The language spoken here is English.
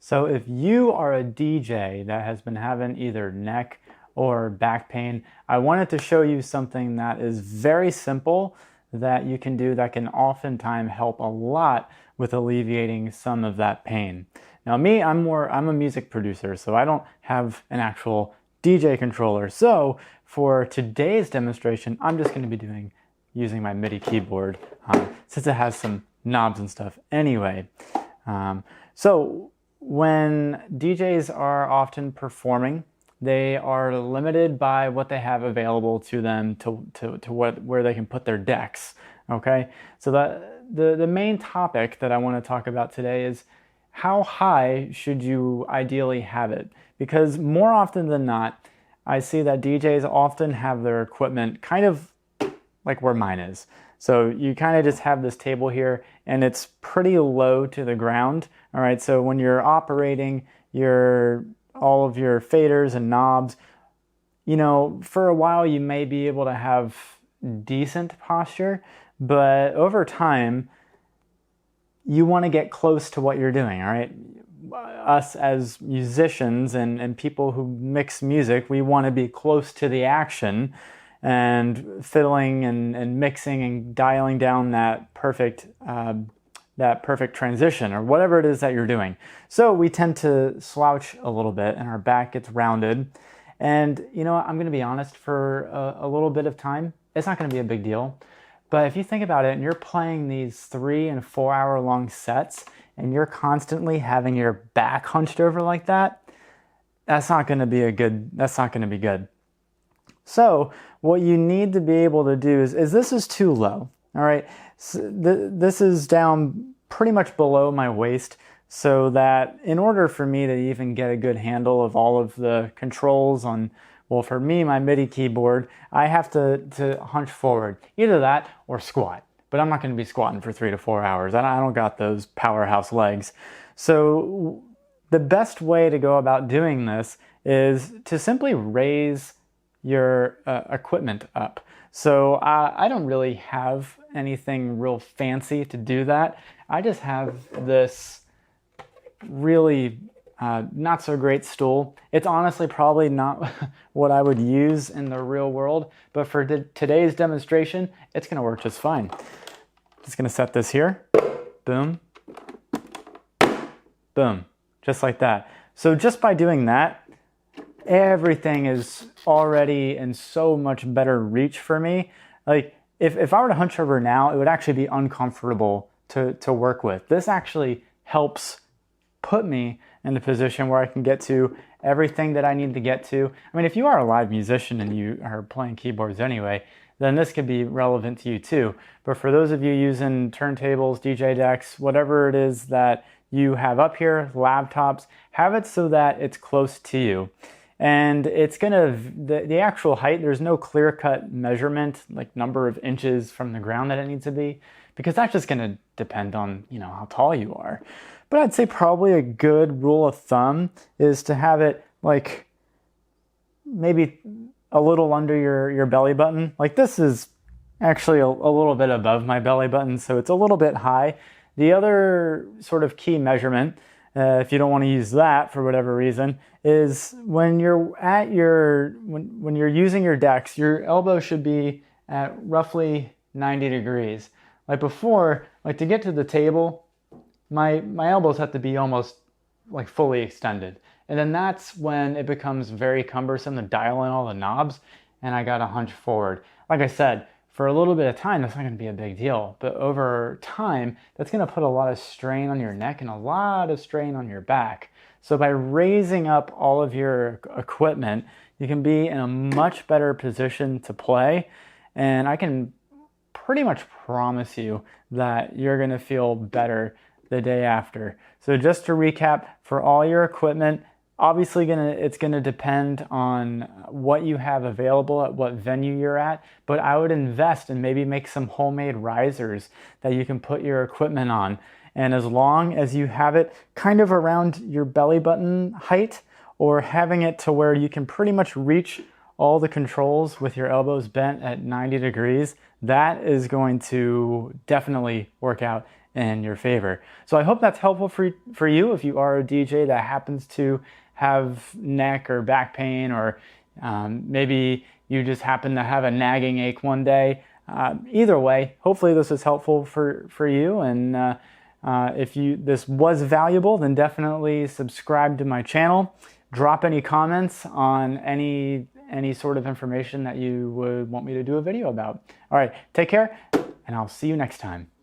So if you are a DJ that has been having either neck or back pain, I wanted to show you something that is very simple that you can do that can oftentimes help a lot with alleviating some of that pain. Now I'm a music producer, so I don't have an actual DJ controller. So for today's demonstration, I'm just going to be using my MIDI keyboard since it has some knobs and stuff anyway. So when DJs are often performing, they are limited by what they have available to them where they can put their decks. Okay, so the main topic that I want to talk about today is how high should you ideally have it? Because more often than not, I see that DJs often have their equipment kind of like where mine is. So you kind of just have this table here and it's pretty low to the ground. All right, so when you're operating all of your faders and knobs, for a while you may be able to have decent posture, but over time you want to get close to what you're doing, all right? Us as musicians and people who mix music, we want to be close to the action and fiddling and mixing and dialing down that perfect transition or whatever it is that you're doing. So we tend to slouch a little bit and our back gets rounded. And I'm going to be honest, for a little bit of time, it's not going to be a big deal. But if you think about it and you're playing these 3 and 4 hour long sets and you're constantly having your back hunched over like that, that's not going to be good. So what you need to be able to do is this is too low, all right? So this is down pretty much below my waist, so that in order for me to even get a good handle of all of the controls on, well, for me, my MIDI keyboard, I have to hunch forward, either that or squat. But I'm not going to be squatting for 3 to 4 hours. I don't got those powerhouse legs. So the best way to go about doing this is to simply raise your equipment up. So I don't really have anything real fancy to do that. I just have this really not so great stool. It's honestly probably not what I would use in the real world, but for today's demonstration, it's going to work just fine. Just going to set this here. Boom. Boom. Just like that. So just by doing that, everything is already in so much better reach for me. Like if I were to hunch over now, it would actually be uncomfortable to work with. This actually helps put me in a position where I can get to everything that I need to get to. I mean, if you are a live musician and you are playing keyboards anyway, then this could be relevant to you too. But for those of you using turntables, DJ decks, whatever it is that you have up here, laptops, have it so that it's close to you. And it's the actual height, there's no clear-cut measurement, like number of inches from the ground that it needs to be, because that's just gonna depend on, how tall you are. But I'd say probably a good rule of thumb is to have it like maybe a little under your belly button. Like this is actually a little bit above my belly button, so it's a little bit high. The other sort of key measurement, if you don't want to use that for whatever reason, is when you're when you're using your decks, your elbow should be at roughly 90 degrees. Like before, like to get to the table, my elbows have to be almost like fully extended. And then that's when it becomes very cumbersome to dial in all the knobs and I gotta hunch forward. Like I said, for a little bit of time, that's not gonna be a big deal. But over time, that's gonna put a lot of strain on your neck and a lot of strain on your back. So by raising up all of your equipment, you can be in a much better position to play. And I can pretty much promise you that you're gonna feel better the day after. So just to recap, for all your equipment, obviously it's gonna depend on what you have available at what venue you're at, but I would invest and maybe make some homemade risers that you can put your equipment on. And as long as you have it kind of around your belly button height, or having it to where you can pretty much reach all the controls with your elbows bent at 90 degrees, that is going to definitely work out in your favor. So I hope that's helpful for you if you are a DJ that happens to have neck or back pain, or maybe you just happen to have a nagging ache one day. Either way, hopefully this is helpful for you, and if this was valuable, then definitely subscribe to my channel. Drop any comments on any sort of information that you would want me to do a video about. All right, take care, and I'll see you next time.